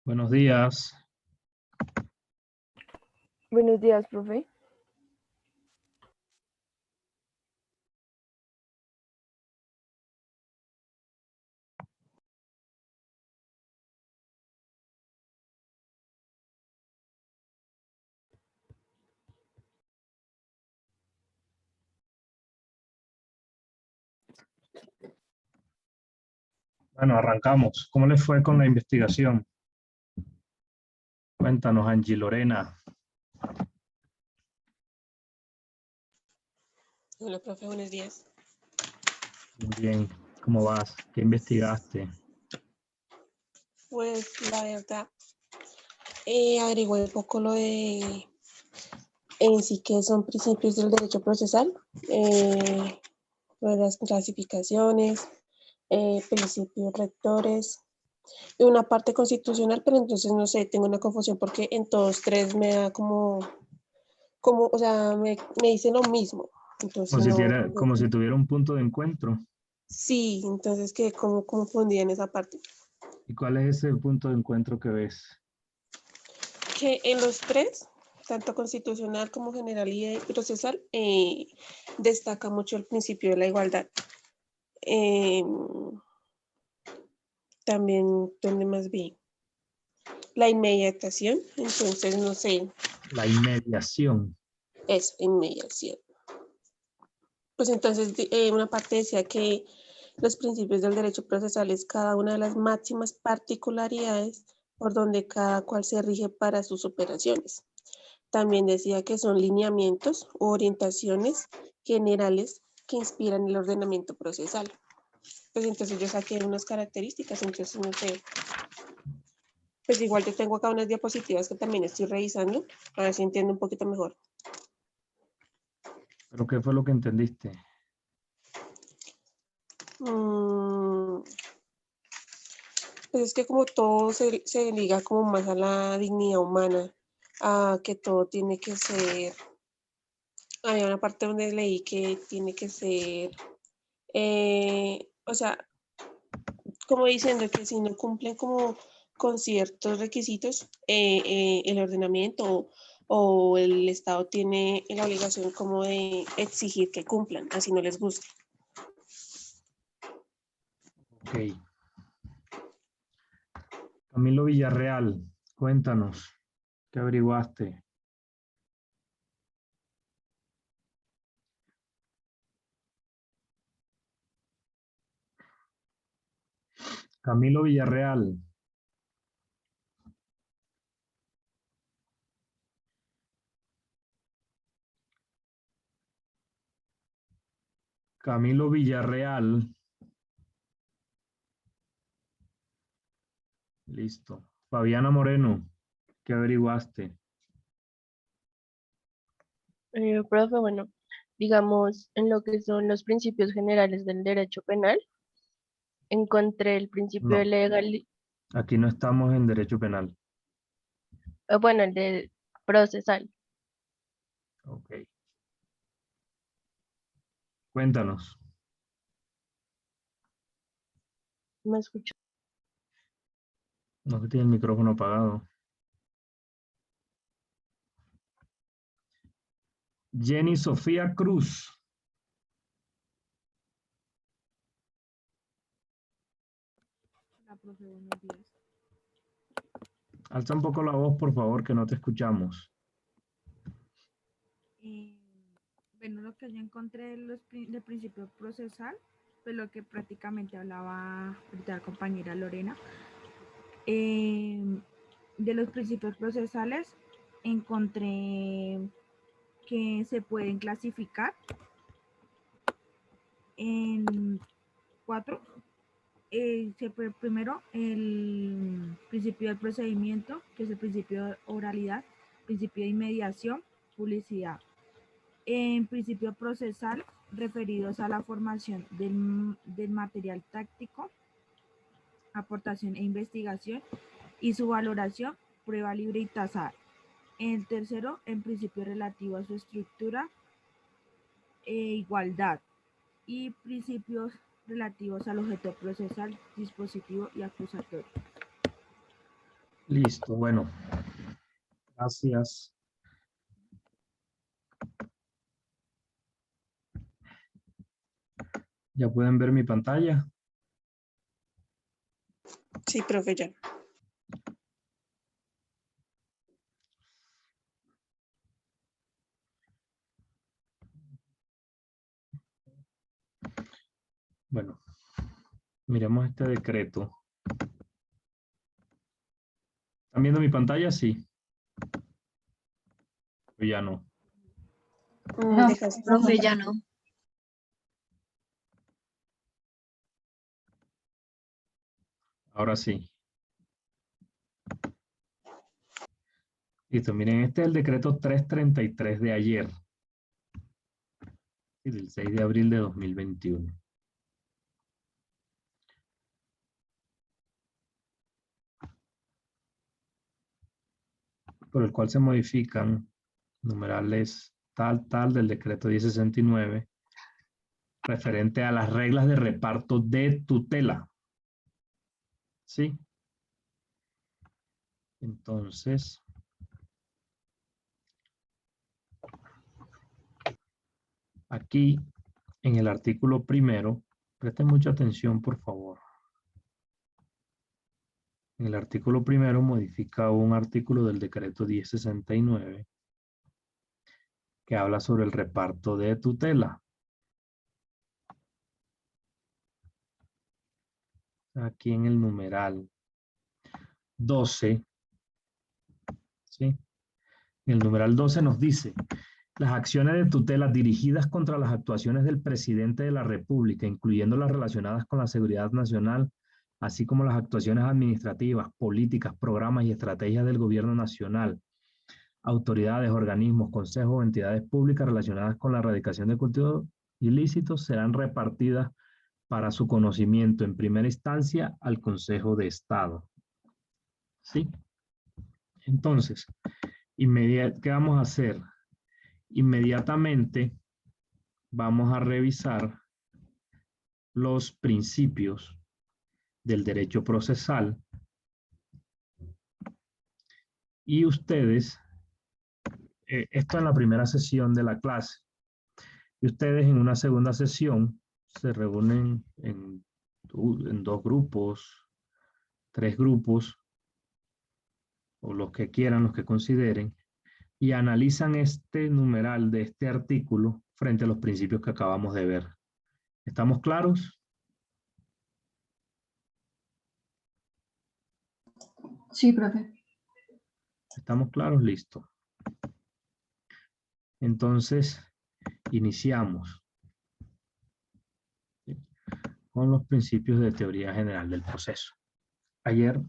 Buenos días. Buenos días, profe. Bueno, arrancamos. ¿Cómo les fue con la investigación? Cuéntanos, Angie Lorena. Hola, profe, buenos días. Bien, ¿cómo vas? ¿Qué investigaste? Pues la verdad, averigué un poco lo de en sí que son principios del derecho procesal, lo de las clasificaciones, principios rectores y una parte constitucional, pero entonces no sé, tengo una confusión porque en todos tres me da o sea, me dicen lo mismo. Entonces Como si tuviera un punto de encuentro. sí, entonces que como confundí en esa parte. ¿Y cuál es ese punto de encuentro que ves? Que en los tres, tanto constitucional como general y procesal, destaca mucho el principio de la igualdad. También, ¿dónde más vi? La inmediatación, entonces no sé, La inmediación. eso, inmediación. Pues entonces una parte decía que los principios del derecho procesal es cada una de las máximas particularidades por donde cada cual se rige para sus operaciones. También decía que son lineamientos u orientaciones generales que inspiran el ordenamiento procesal. Pues entonces yo saqué unas características, entonces no sé. Pues igual yo tengo acá unas diapositivas que también estoy revisando, a ver si entiendo un poquito mejor. ¿Pero qué fue lo que entendiste? Pues es que como todo se liga como más a la dignidad humana, a que todo tiene que ser, había una parte donde leí que tiene que ser, o sea, como diciendo que si no cumplen como con ciertos requisitos, el ordenamiento o el Estado tiene la obligación como de exigir que cumplan, así no les guste. Ok. Camilo Villarreal, cuéntanos, ¿qué averiguaste? Camilo Villarreal. Camilo Villarreal. Listo. Fabiana Moreno, ¿qué averiguaste? Profe, bueno, digamos, en lo que son los principios generales del derecho penal, encontré el principio de No, legalidad, aquí no estamos en derecho penal. bueno, el de procesal. Ok. Cuéntanos. ¿Me escucho? No que tiene el micrófono apagado. Jenny Sofía Cruz. Hola, profe, buenos días. Alza un poco la voz, por favor, que no te escuchamos. Eh, bueno, lo que yo encontré del principio procesal, pues lo que prácticamente hablaba ahorita la compañera Lorena, de los principios procesales encontré que se pueden clasificar en cuatro. Primero, el principio del procedimiento, que es el principio de oralidad, principio de inmediación, publicidad. En principio procesal, referidos a la formación del material táctico, aportación e investigación y su valoración, prueba libre y tasada. En tercero, en principio relativo a su estructura e igualdad. Y principios relativos al objeto procesal, dispositivo y acusatorio. Listo, bueno. Gracias. ¿Ya pueden ver mi pantalla? Sí, profe, ya. Bueno, miremos este decreto. ¿Están viendo mi pantalla? Sí. O ya no. No, Dejaste. profe, ya no. Ahora sí. Listo, miren, este es el decreto 333 de ayer. Sí, del 6 de abril de 2021. Por el cual se modifican numerales tal del decreto 1069 referente a las reglas de reparto de tutela. ¿Sí? Entonces, aquí en el artículo primero, presten mucha atención, por favor. En el artículo primero modifica un artículo del decreto 1069 que habla sobre el reparto de tutela. Aquí en el numeral 12, ¿sí? En el numeral 12 nos dice: las acciones de tutela dirigidas contra las actuaciones del presidente de la República, incluyendo las relacionadas con la seguridad nacional, así como las actuaciones administrativas, políticas, programas y estrategias del gobierno nacional, autoridades, organismos, consejos o entidades públicas relacionadas con la erradicación de cultivos ilícitos, serán repartidas para su conocimiento en primera instancia al Consejo de Estado. ¿Sí? Entonces, ¿qué vamos a hacer? Inmediatamente vamos a revisar los principios del derecho procesal y ustedes, esto en la primera sesión de la clase, y ustedes en una segunda sesión se reúnen en 2 grupos, 3 grupos, o los que quieran, los que consideren, y analizan este numeral de este artículo frente a los principios que acabamos de ver. ¿Estamos claros? Sí, profe. ¿Estamos claros? Listo. Entonces, iniciamos con los principios de teoría general del proceso. Ayer,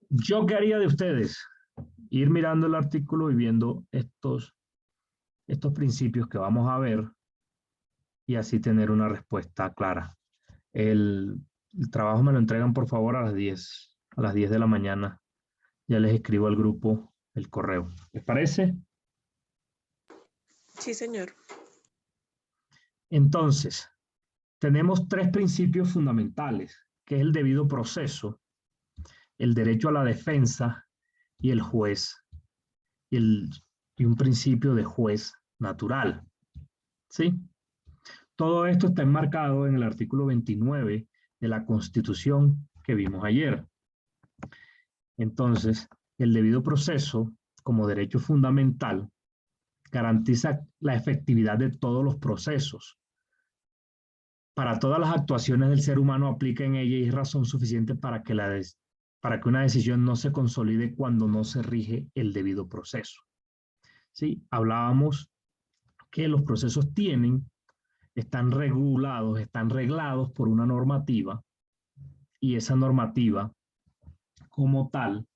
¿yo qué haría de ustedes? Ir mirando el artículo y viendo estos principios que vamos a ver y así tener una respuesta clara. El trabajo me lo entregan, por favor, a las 10 de la mañana. Ya les escribo al grupo el correo. ¿Les parece? Sí, señor. Entonces, tenemos 3 principios fundamentales, que es el debido proceso, el derecho a la defensa y el juez, y un principio de juez natural. ¿Sí? Todo esto está enmarcado en el artículo 29 de la Constitución que vimos ayer. Entonces, el debido proceso, como derecho fundamental, garantiza la efectividad de todos los procesos. Para todas las actuaciones del ser humano aplica en ella y es razón suficiente para que una decisión no se consolide cuando no se rige el debido proceso. ¿Sí? Hablábamos que los procesos están reglados por una normativa, y esa normativa como tal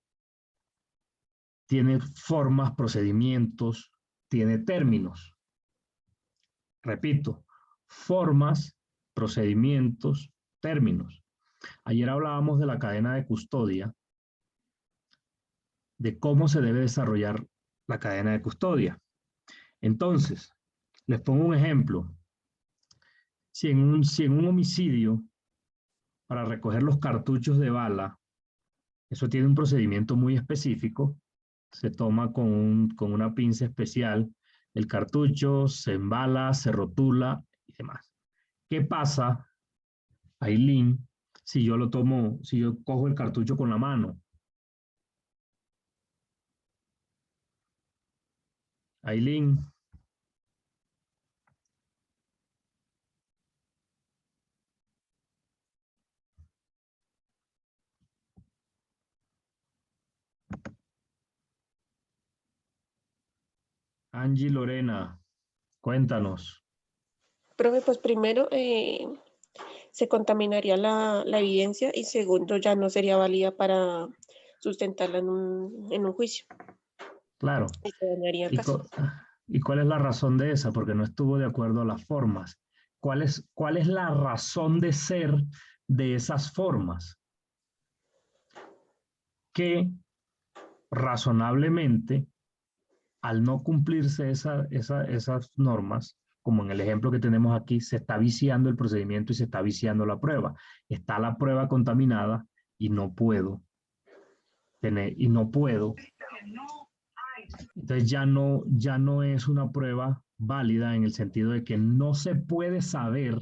tiene formas, procedimientos, tiene términos. Repito, formas, procedimientos, términos. Ayer hablábamos de la cadena de custodia, de cómo se debe desarrollar la cadena de custodia. Entonces, les pongo un ejemplo. Si en un homicidio, para recoger los cartuchos de bala, Eso tiene un procedimiento muy específico. Se toma con una pinza especial el cartucho, se embala, se rotula y demás. ¿Qué pasa, Ailín, si yo cojo el cartucho con la mano? Ailín. Angie Lorena, cuéntanos. Profe, pues primero se contaminaría la evidencia y segundo ya no sería válida para sustentarla en un juicio. Claro. Y se dañaría el caso. ¿Y cuál es la razón de esa? Porque no estuvo de acuerdo a las formas. ¿Cuál es la razón de ser de esas formas? Que razonablemente, al no cumplirse esas normas, como en el ejemplo que tenemos aquí, se está viciando el procedimiento y se está viciando la prueba. Está la prueba contaminada y no puedo Entonces ya no es una prueba válida en el sentido de que no se puede saber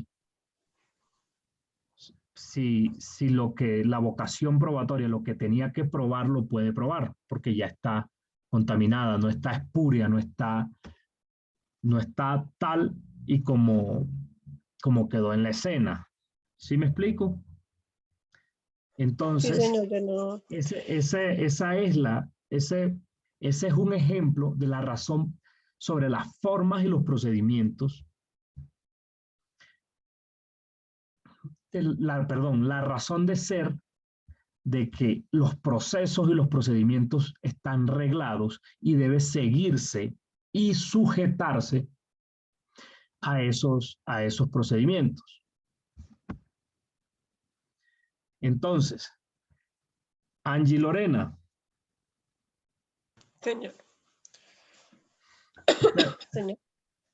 si la vocación probatoria, lo que tenía que probar, lo puede probar, porque ya está contaminada, no está espuria, no está tal y como quedó en la escena. ¿Sí me explico? Sí, Entonces, señor, yo no. ese es un ejemplo de la razón sobre las formas y los procedimientos, la razón de ser de que los procesos y los procedimientos están reglados y debe seguirse y sujetarse a esos procedimientos. Entonces, Angie Lorena. Señor. Señor.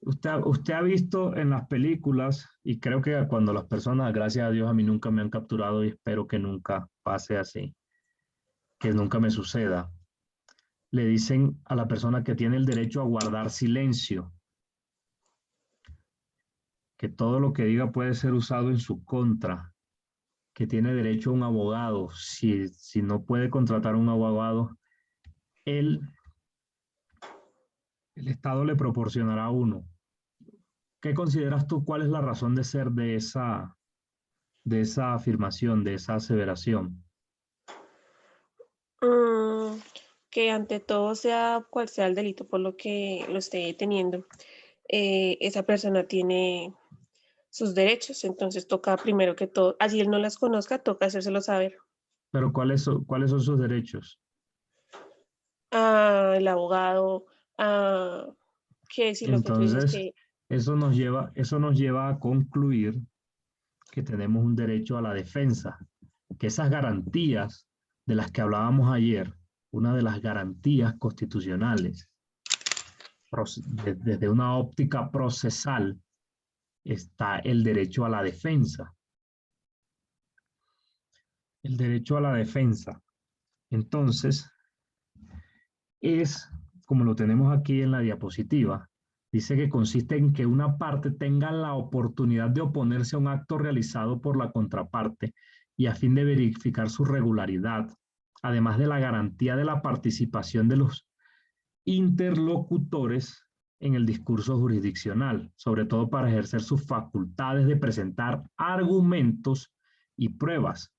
Usted ha visto en las películas, y creo que cuando las personas, gracias a Dios, a mí nunca me han capturado y espero que nunca pase así, que nunca me suceda, le dicen a la persona que tiene el derecho a guardar silencio, que todo lo que diga puede ser usado en su contra, que tiene derecho a un abogado. Si no puede contratar a un abogado, el Estado le proporcionará uno. ¿Qué consideras tú? ¿Cuál es la razón de ser de esa afirmación, de esa aseveración? Que ante todo, sea cual sea el delito por lo que lo esté teniendo, esa persona tiene sus derechos, entonces toca primero que todo, así él no las conozca, toca hacérselo saber. Pero ¿cuáles son sus derechos? El abogado, que si lo que tú dices Entonces, que... eso nos lleva a concluir que tenemos un derecho a la defensa, que esas garantías de las que hablábamos ayer, una de las garantías constitucionales, desde una óptica procesal, está el derecho a la defensa. El derecho a la defensa. Entonces, es, como lo tenemos aquí en la diapositiva, dice que consiste en que una parte tenga la oportunidad de oponerse a un acto realizado por la contraparte y a fin de verificar su regularidad, además de la garantía de la participación de los interlocutores en el discurso jurisdiccional, sobre todo para ejercer sus facultades de presentar argumentos y pruebas.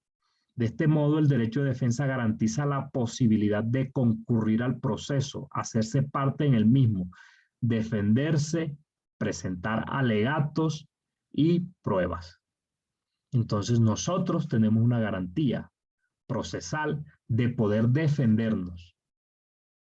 De este modo, el derecho de defensa garantiza la posibilidad de concurrir al proceso, hacerse parte en el mismo, defenderse, presentar alegatos y pruebas. Entonces, nosotros tenemos una garantía procesal de poder defendernos,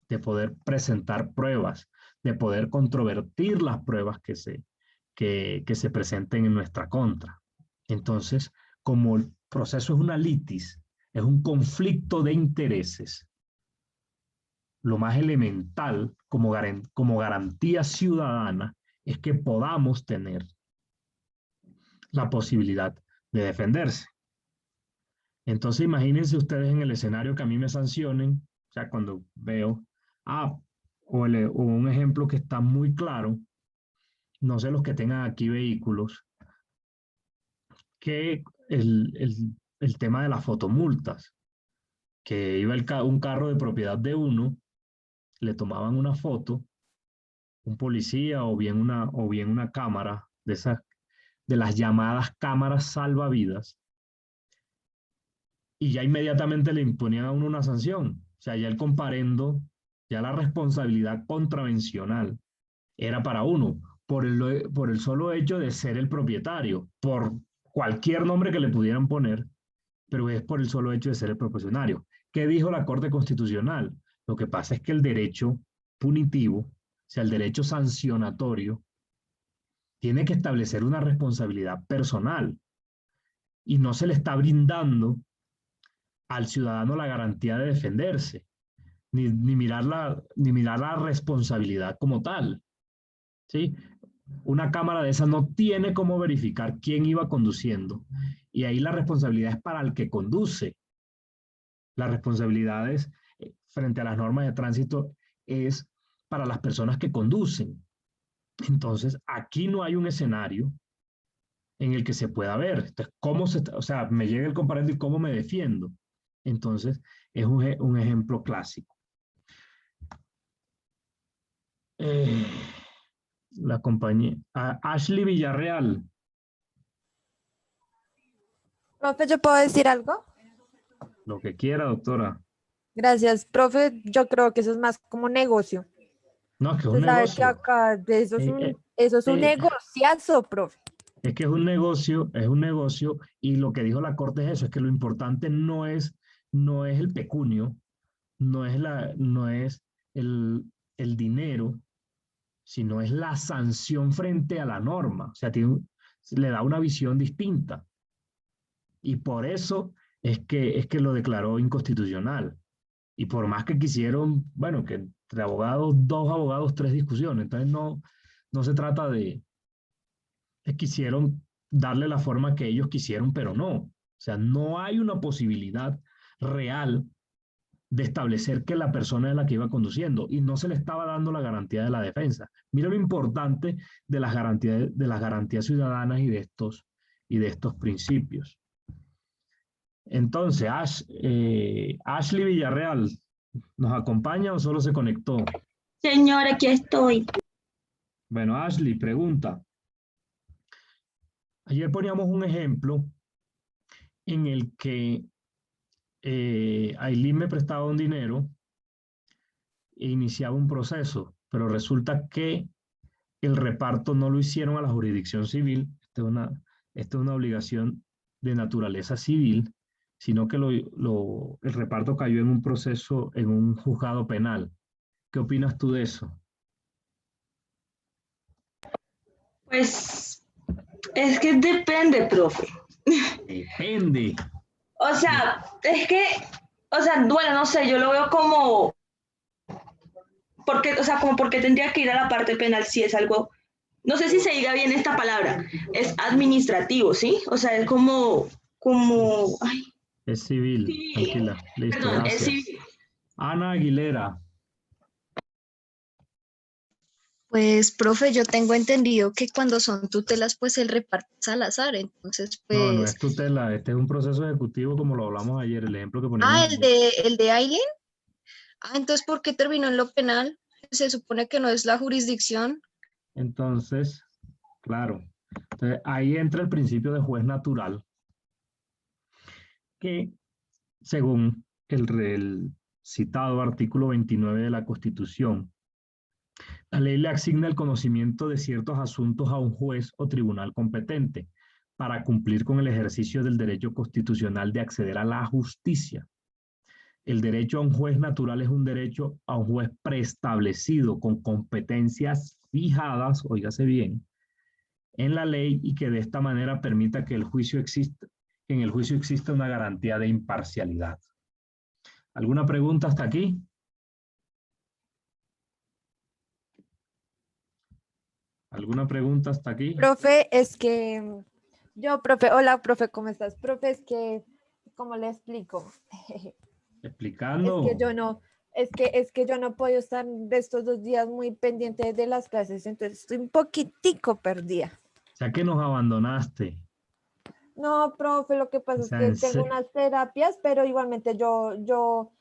de poder presentar pruebas, de poder controvertir las pruebas que se presenten en nuestra contra. Entonces, como el proceso es una litis, es un conflicto de intereses, lo más elemental como garantía ciudadana es que podamos tener la posibilidad de defenderse. Entonces imagínense ustedes en el escenario que a mí me sancionen, o sea, cuando veo, o un ejemplo que está muy claro, no sé los que tengan aquí vehículos, que el tema de las fotomultas, que iba un carro de propiedad de uno, le tomaban una foto, un policía o bien una cámara de esas, de las llamadas cámaras salvavidas, y ya inmediatamente le imponían a uno una sanción. O sea, ya el comparendo, ya la responsabilidad contravencional era para uno, por el solo hecho de ser el propietario, por cualquier nombre que le pudieran poner, pero es por el solo hecho de ser el propietario. ¿Qué dijo la Corte Constitucional? Lo que pasa es que el derecho punitivo, o sea, el derecho sancionatorio, tiene que establecer una responsabilidad personal y no se le está brindando al ciudadano la garantía de defenderse, ni mirar la responsabilidad como tal. ¿Sí? Una cámara de esa no tiene cómo verificar quién iba conduciendo. Y ahí la responsabilidad es para el que conduce. Las responsabilidades frente a las normas de tránsito es para las personas que conducen. Entonces, aquí no hay un escenario en el que se pueda ver. Entonces, o sea, me llega el comparendo y cómo me defiendo. Entonces, es un ejemplo clásico. La compañía. Ashley Villarreal. Profe, ¿yo puedo decir algo? Lo que quiera, doctora. Gracias, profe. Yo creo que eso es más como negocio. No, es que es un Usted sabe que negocio. acá eso es un Eh, negociazo, profe. Es que es un negocio, y lo que dijo la Corte es eso, es que lo importante no es el pecunio, no es el dinero, sino es la sanción frente a la norma. O sea, le da una visión distinta. Y por eso es que lo declaró inconstitucional. Y por más que quisieron, bueno, que entre abogados, dos abogados, tres discusiones. Entonces no se trata quisieron darle la forma que ellos quisieron, pero no. O sea, no hay una posibilidad real de establecer que la persona es la que iba conduciendo y no se le estaba dando la garantía de la defensa. Mira lo importante de las garantías ciudadanas y de estos principios. Entonces, Ashley Villarreal, ¿nos acompaña o solo se conectó? Señora, aquí estoy. Bueno, Ashley, pregunta. Ayer poníamos un ejemplo en el que Ailín me prestaba un dinero e iniciaba un proceso, pero resulta que el reparto no lo hicieron a la jurisdicción civil. Esta es una obligación de naturaleza civil, sino que el reparto cayó en un proceso, en un juzgado penal. ¿Qué opinas tú de eso? Pues es que depende, profe. Depende. O sea, es que, o sea, bueno, no sé, yo lo veo como, porque, o sea, como porque tendría que ir a la parte penal si es algo, no sé si se diga bien esta palabra, es administrativo, ¿sí? O sea, es ay, Es civil, sí, tranquila. Listo, perdón, es gracias. civil. Ana Aguilera. Pues, profe, yo tengo entendido que cuando son tutelas, pues el reparto es al azar. Entonces, No pues. es tutela, este es un proceso ejecutivo como lo hablamos ayer, el ejemplo que poníamos ayer. El de Aileen. Entonces, ¿por qué terminó en lo penal? Se supone que no es la jurisdicción. Entonces, claro, entonces, ahí entra el principio de juez natural, que según el citado artículo 29 de la Constitución, la ley le asigna el conocimiento de ciertos asuntos a un juez o tribunal competente para cumplir con el ejercicio del derecho constitucional de acceder a la justicia. El derecho a un juez natural es un derecho a un juez preestablecido con competencias fijadas, óigase bien, en la ley, y que de esta manera permita que en el juicio exista una garantía de imparcialidad. ¿Alguna pregunta hasta aquí? ¿Alguna pregunta hasta aquí? Profe, es que profe, hola, profe, ¿cómo estás? Profe, es que ¿cómo le explico? Explicando. Es que yo no puedo estar de estos 2 días muy pendiente de las clases, entonces estoy un poquitico perdida. O sea que nos abandonaste. No, profe, lo que pasa O es sea, que tengo unas terapias, pero igualmente yo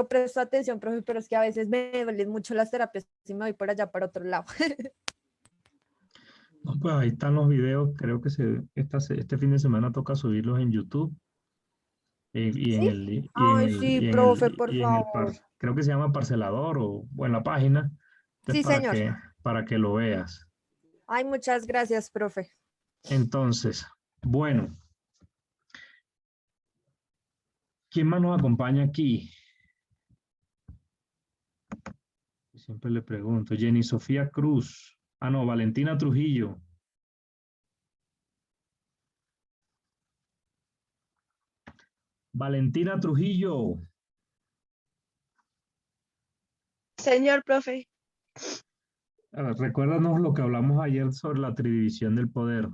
presto atención, profe, pero es que a veces me duelen mucho las terapias y me voy por allá para otro lado. No, pues ahí están los videos. Creo que este fin de semana toca subirlos en YouTube. Y en ¿Sí? el, Ay, sí, profe, por favor. creo que se llama Parcelador o en la página. Entonces, Sí, señor. para que lo veas. Ay, muchas gracias, profe. Entonces, bueno, ¿quién más nos acompaña aquí? Siempre le pregunto. Jenny Sofía Cruz. Ah, no, Valentina Trujillo. Valentina Trujillo. Señor profe, Recuérdanos lo que hablamos ayer sobre la tridivisión del poder.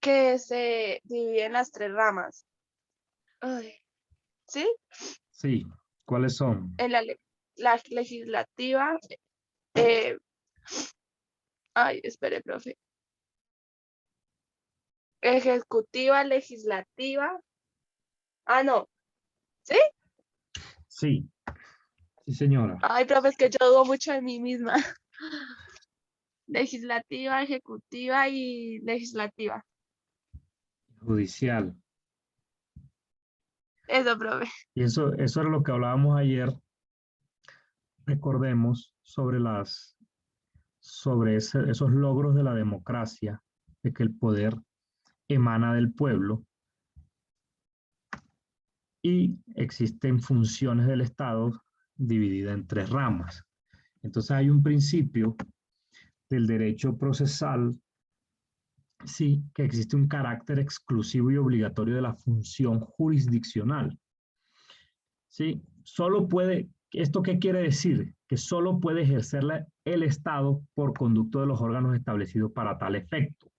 que se divide en las 3 ramas. Ay, ¿sí? Sí, ¿cuáles son? En la legislativa. eh, Ay, espere, profe. Ejecutiva, legislativa. Ah, no. ¿Sí? Sí, sí, señora. Ay, profe, es que yo dudo mucho de mí misma. Legislativa, ejecutiva y legislativa. Judicial. Eso, profe. Y eso era lo que hablábamos ayer. Recordemos sobre esos logros de la democracia, de que el poder emana del pueblo y existen funciones del Estado divididas en 3 ramas. Entonces hay un principio del derecho procesal, sí, que existe un carácter exclusivo y obligatorio de la función jurisdiccional. Sí, ¿esto qué quiere decir? Que solo puede ejercerla el Estado por conducto de los órganos establecidos para tal efecto.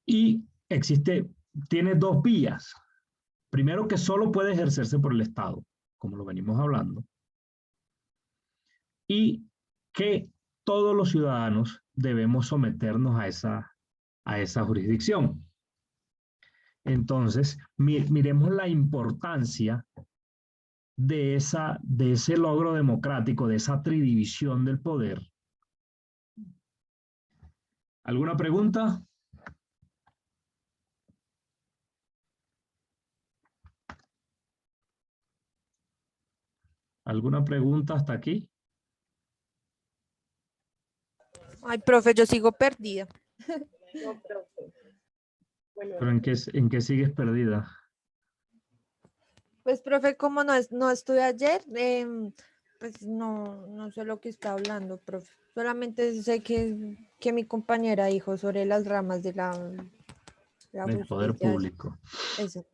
Y tiene 2 vías. Primero, que solo puede ejercerse por el Estado, como lo venimos hablando, y que todos los ciudadanos debemos someternos a esa jurisdicción. Entonces, miremos la importancia de ese logro democrático, de esa tridivisión del poder. ¿Alguna pregunta? ¿Alguna pregunta hasta aquí? Ay, profe, yo sigo perdida. No, profe. Bueno, ¿Pero en qué sigues perdida? Pues, profe, como no estuve ayer, pues no sé lo que está hablando, profe. Solamente sé que mi compañera dijo sobre las ramas de la Del poder justicia. público. Eso.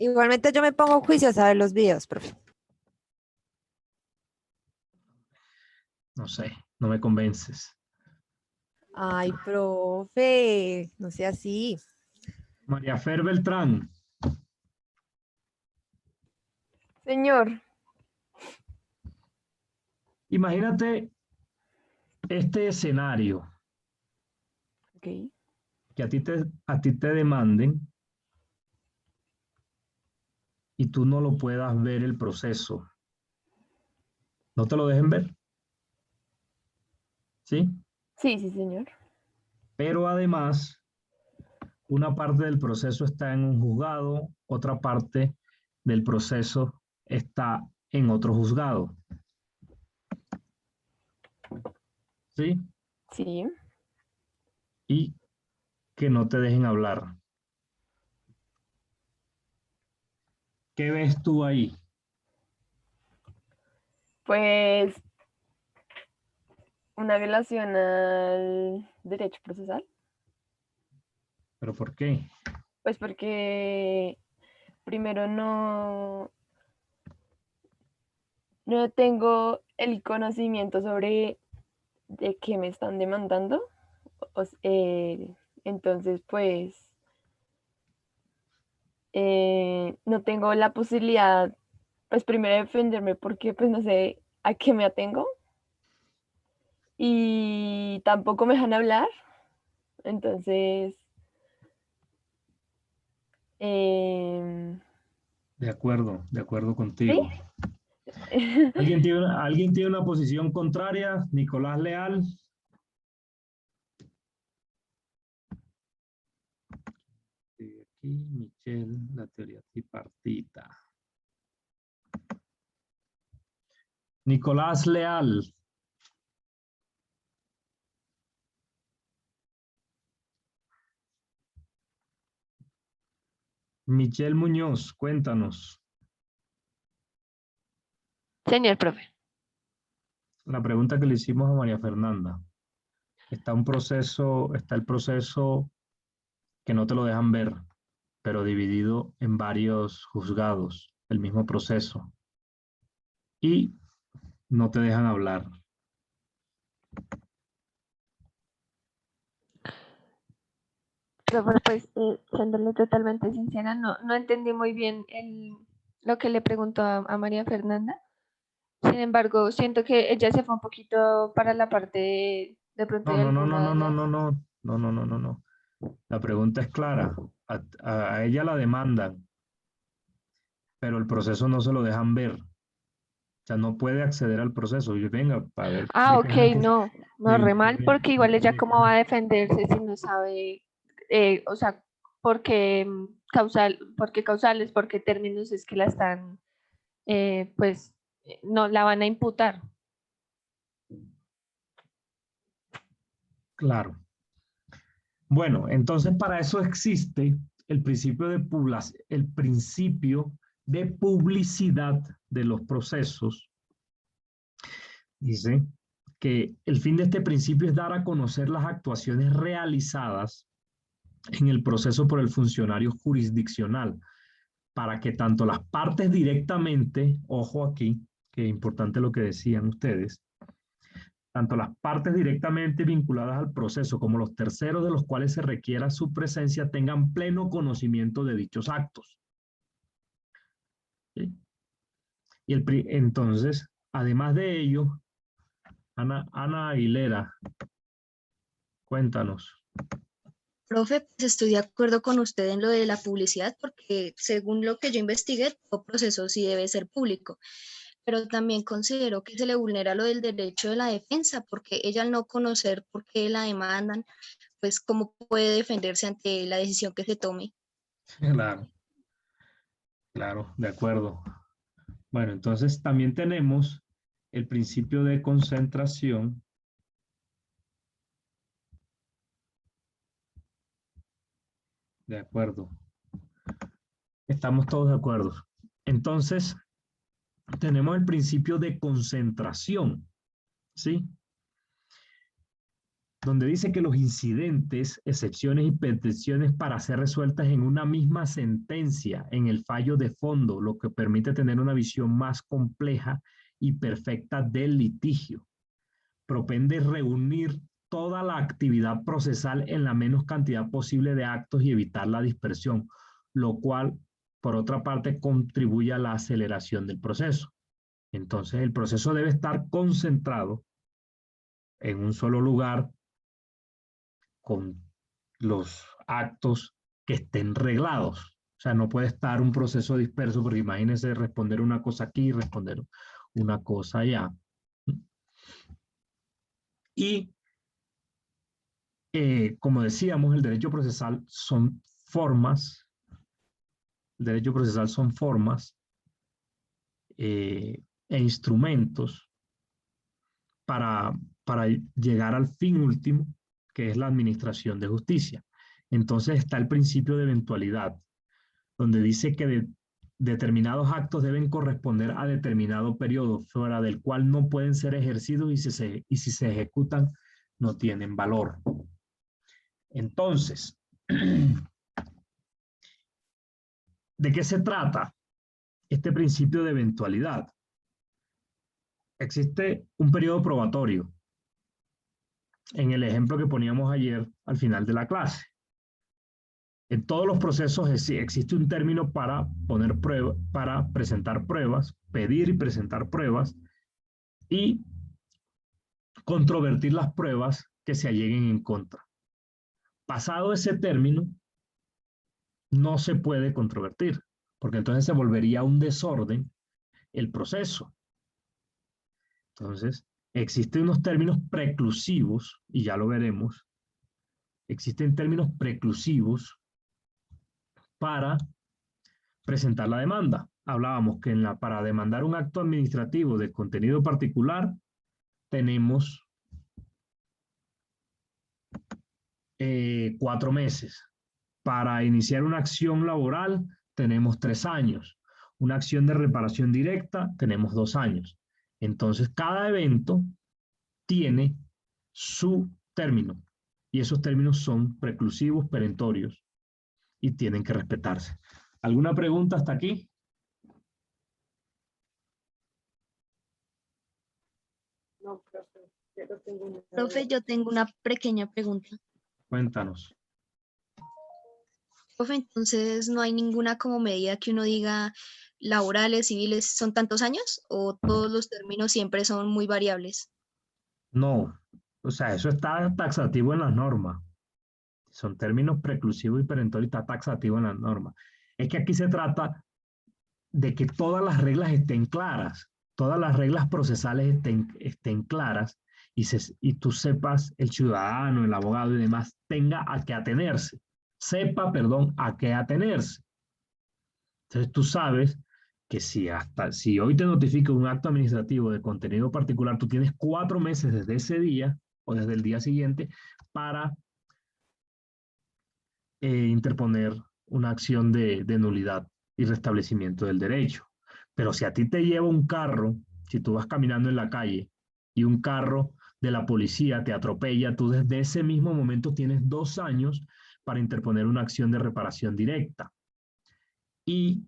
Igualmente yo me pongo juiciosa a ver los videos, profe. No sé, no me convences. Ay, profe, no sea así. María Fer Beltrán. Señor, Imagínate este escenario, ok. que a ti te demanden y tú no lo puedas ver el proceso. ¿No te lo dejen ver? ¿Sí? Sí, sí, señor. Pero además, una parte del proceso está en un juzgado, otra parte del proceso está en otro juzgado. ¿Sí? Sí. Y que no te dejen hablar. ¿Qué ves tú ahí? Pues una violación al derecho procesal. ¿Pero por qué? Pues porque primero no no tengo el conocimiento sobre de qué me están demandando. Entonces, pues, no tengo la posibilidad, pues, primero de defenderme porque, pues, no sé a qué me atengo. Y tampoco me dejan hablar. Entonces, De acuerdo ¿sí? contigo. ¿Alguien tiene una posición contraria? Nicolás Leal. Aquí, Michelle, la teoría tripartita. Nicolás Leal. Michelle Muñoz, cuéntanos. Señor profe. La pregunta que le hicimos a María Fernanda. Está el proceso que no te lo dejan ver, pero dividido en varios juzgados, el mismo proceso. Y no te dejan hablar. Profe, pues, siéndole totalmente sincera, no entendí muy bien lo que le preguntó a María Fernanda. Sin embargo, siento que ella se fue un poquito para la parte de pronto de alguna de las... No. La pregunta es clara. A ella la demandan, pero el proceso no se lo dejan ver. O sea, no puede acceder al proceso. Y venga, para ver. Ah, de ok, qué- no, re mal, porque igual ella de- cómo va a defenderse si no sabe, o sea, porque causales, porque términos es que la están, pues, no la van a imputar. Claro. Bueno, entonces para eso existe el principio de publicidad de los procesos. Dice que el fin de este principio es dar a conocer las actuaciones realizadas en el proceso por el funcionario jurisdiccional, para que tanto las partes directamente, ojo aquí, que es importante lo que decían ustedes, tanto las partes directamente vinculadas al proceso como los terceros de los cuales se requiera su presencia tengan pleno conocimiento de dichos actos. ¿Sí? Entonces, además de ello, Ana Aguilera, cuéntanos. Profe, pues estoy de acuerdo con usted en lo de la publicidad, porque según lo que yo investigué, todo proceso sí debe ser público, pero también considero que se le vulnera lo del derecho de la defensa, porque ella al no conocer por qué la demandan, pues cómo puede defenderse ante la decisión que se tome. Claro, de acuerdo. Bueno, entonces también tenemos el principio de concentración. De acuerdo. Estamos todos de acuerdo. Entonces, tenemos el principio de concentración, ¿sí? Donde dice que los incidentes, excepciones y peticiones para ser resueltas en una misma sentencia, en el fallo de fondo, lo que permite tener una visión más compleja y perfecta del litigio. Propende reunir toda la actividad procesal en la menos cantidad posible de actos y evitar la dispersión, lo cual, por otra parte, contribuye a la aceleración del proceso. Entonces, el proceso debe estar concentrado en un solo lugar con los actos que estén reglados. O sea, no puede estar un proceso disperso, porque imagínense responder una cosa aquí y responder una cosa allá. Y como decíamos, el derecho procesal son formas, e instrumentos para llegar al fin último, que es la administración de justicia. Entonces está el principio de eventualidad, donde dice que determinados actos deben corresponder a determinado periodo, fuera del cual no pueden ser ejercidos, y si se ejecutan, no tienen valor. Entonces, ¿de qué se trata este principio de eventualidad? existe un periodo probatorio en el ejemplo que poníamos ayer al final de la clase. En todos los procesos existe un término para poner prueba, para presentar pruebas, pedir y presentar pruebas y controvertir las pruebas que se alleguen en contra. Pasado ese término, no se puede controvertir, porque entonces se volvería un desorden el proceso. Entonces, existen unos términos preclusivos, y ya lo veremos. Existen términos preclusivos para presentar la demanda. Hablábamos que para demandar un acto administrativo de contenido particular, tenemos 4 meses. Para iniciar una acción laboral, tenemos 3 años. Una acción de reparación directa, tenemos 2 años. Entonces, cada evento tiene su término. Y esos términos son preclusivos, perentorios, y tienen que respetarse. ¿Alguna pregunta hasta aquí? No, profe, pero tengo una Profe, duda. yo tengo una pequeña pregunta. Cuéntanos. Profe, entonces no hay ninguna como medida que uno diga laborales, civiles, ¿son tantos años o todos los términos siempre son muy variables? No, o sea, eso está taxativo en las normas. Son términos preclusivos y perentorios, está taxativo en las normas. Es que aquí se trata de que todas las reglas estén claras, todas las reglas procesales estén claras y tú sepas, el ciudadano, el abogado y demás, tenga a qué atenerse. Sepa, perdón, a qué atenerse. Entonces tú sabes que si hoy te notifica un acto administrativo de contenido particular, tú tienes 4 meses desde ese día o desde el día siguiente para interponer una acción de nulidad y restablecimiento del derecho. Pero si a ti te lleva un carro, si tú vas caminando en la calle y un carro de la policía te atropella, tú desde ese mismo momento tienes 2 años para interponer una acción de reparación directa. Y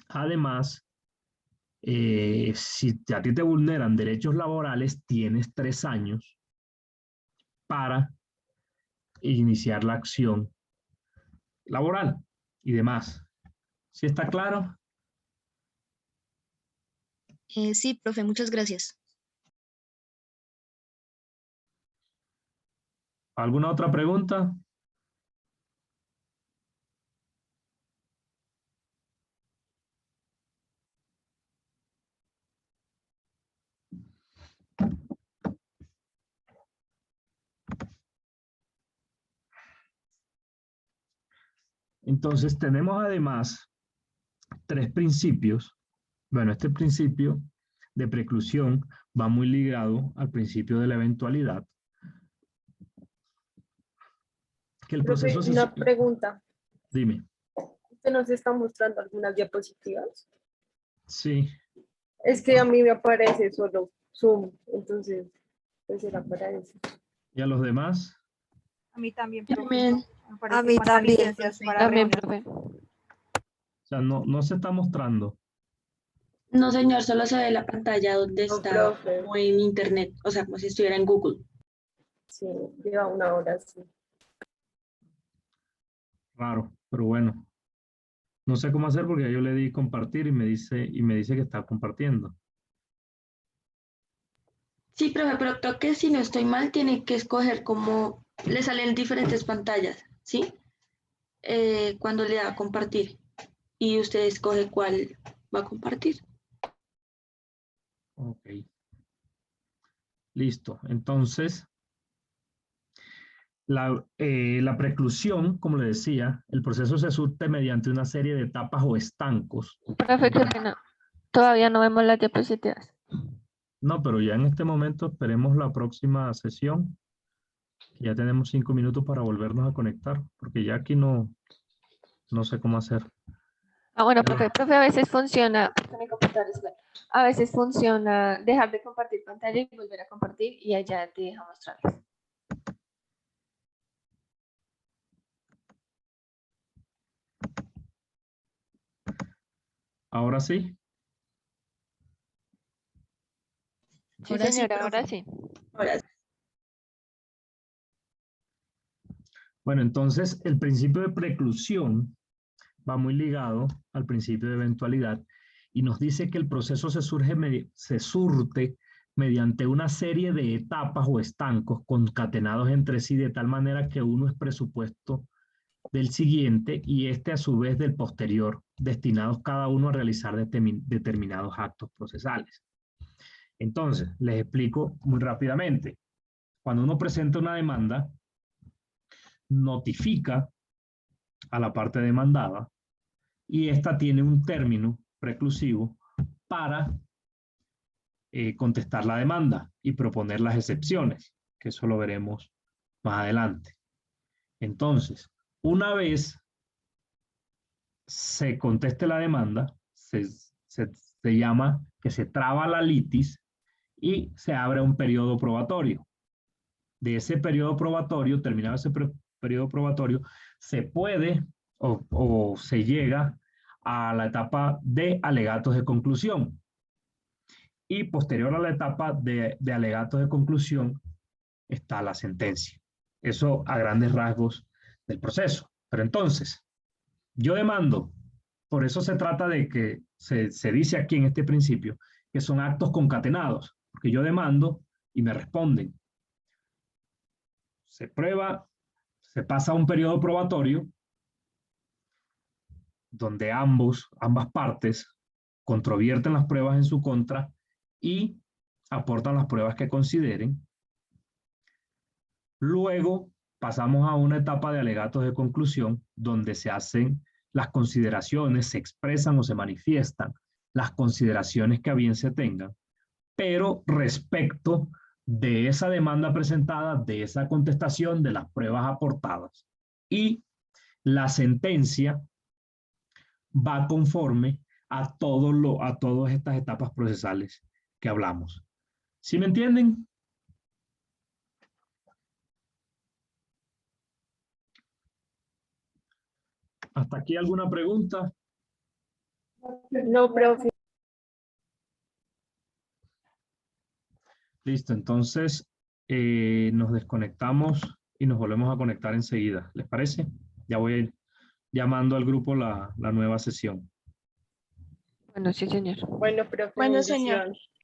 además, si a ti te vulneran derechos laborales, tienes 3 años para iniciar la acción laboral y demás. ¿Sí está claro? Sí, profe, muchas gracias. ¿Alguna otra pregunta? Entonces tenemos además 3 principios. Bueno, este principio de preclusión va muy ligado al principio de la eventualidad. Que el Profe, proceso una pregunta. Dime. ¿Usted nos está mostrando algunas diapositivas? Sí. Es que a mí me aparece solo Zoom, entonces, pues era para eso. ¿Y a los demás? A mí también, Yo profe. también. Me parece A mí cuántas también, licencias profe. para También, reunión. profe. O sea, no se está mostrando. No, señor, solo se ve la pantalla donde No, está profe. como en internet, o sea, como si estuviera en Google. Sí, lleva 1 hora, sí. Raro, pero bueno. No sé cómo hacer porque ya yo le di compartir y me dice que está compartiendo. Sí, profe, pero creo que si no estoy mal, tiene que escoger como le salen diferentes pantallas, ¿sí? Cuando le da a compartir. Y usted escoge cuál va a compartir. Ok. Listo. Entonces, la preclusión, como le decía, el proceso se surte mediante una serie de etapas o estancos. Profe, qué pena. Todavía no vemos las diapositivas. No, pero ya en este momento esperemos la próxima sesión. Ya tenemos 5 minutos para volvernos a conectar, porque ya aquí no sé cómo hacer. Ah, bueno, Pero- profe, a veces funciona, porque mi computador es bueno. A veces funciona dejar de compartir pantalla y volver a compartir y allá te deja mostrarlas. Ahora sí. Sí, Ahora sí, señora, ahora profe. sí. Ahora, Bueno, entonces el principio de preclusión va muy ligado al principio de eventualidad y nos dice que el proceso se surte mediante una serie de etapas o estancos concatenados entre sí de tal manera que uno es presupuesto del siguiente y este a su vez del posterior, destinados cada uno a realizar determinados actos procesales. Entonces, les explico muy rápidamente. Cuando uno presenta una demanda, notifica a la parte demandada y esta tiene un término preclusivo para contestar la demanda y proponer las excepciones, que eso lo veremos más adelante. Entonces, una vez se conteste la demanda, se llama que se traba la litis y se abre un periodo probatorio. De ese periodo probatorio, terminado ese periodo probatorio, se puede o se llega a la etapa de alegatos de conclusión. Y posterior a la etapa de alegatos de conclusión está la sentencia. Eso a grandes rasgos del proceso. Pero entonces, yo demando, por eso se trata de que se dice aquí en este principio que son actos concatenados, porque yo demando y me responden. Se prueba, se pasa a un periodo probatorio donde ambas partes controvierten las pruebas en su contra y aportan las pruebas que consideren. Luego pasamos a una etapa de alegatos de conclusión donde se hacen las consideraciones, se expresan o se manifiestan las consideraciones que a bien se tengan, pero respecto de esa demanda presentada, de esa contestación, de las pruebas aportadas. Y la sentencia va conforme a todas estas etapas procesales que hablamos. ¿Sí me entienden? ¿Hasta aquí alguna pregunta? No, profe. Listo, entonces nos desconectamos y nos volvemos a conectar enseguida. ¿Les parece? Ya voy a ir llamando al grupo la nueva sesión. Bueno, sí, señor. Bueno, profe, Bueno, señor. bendiciones.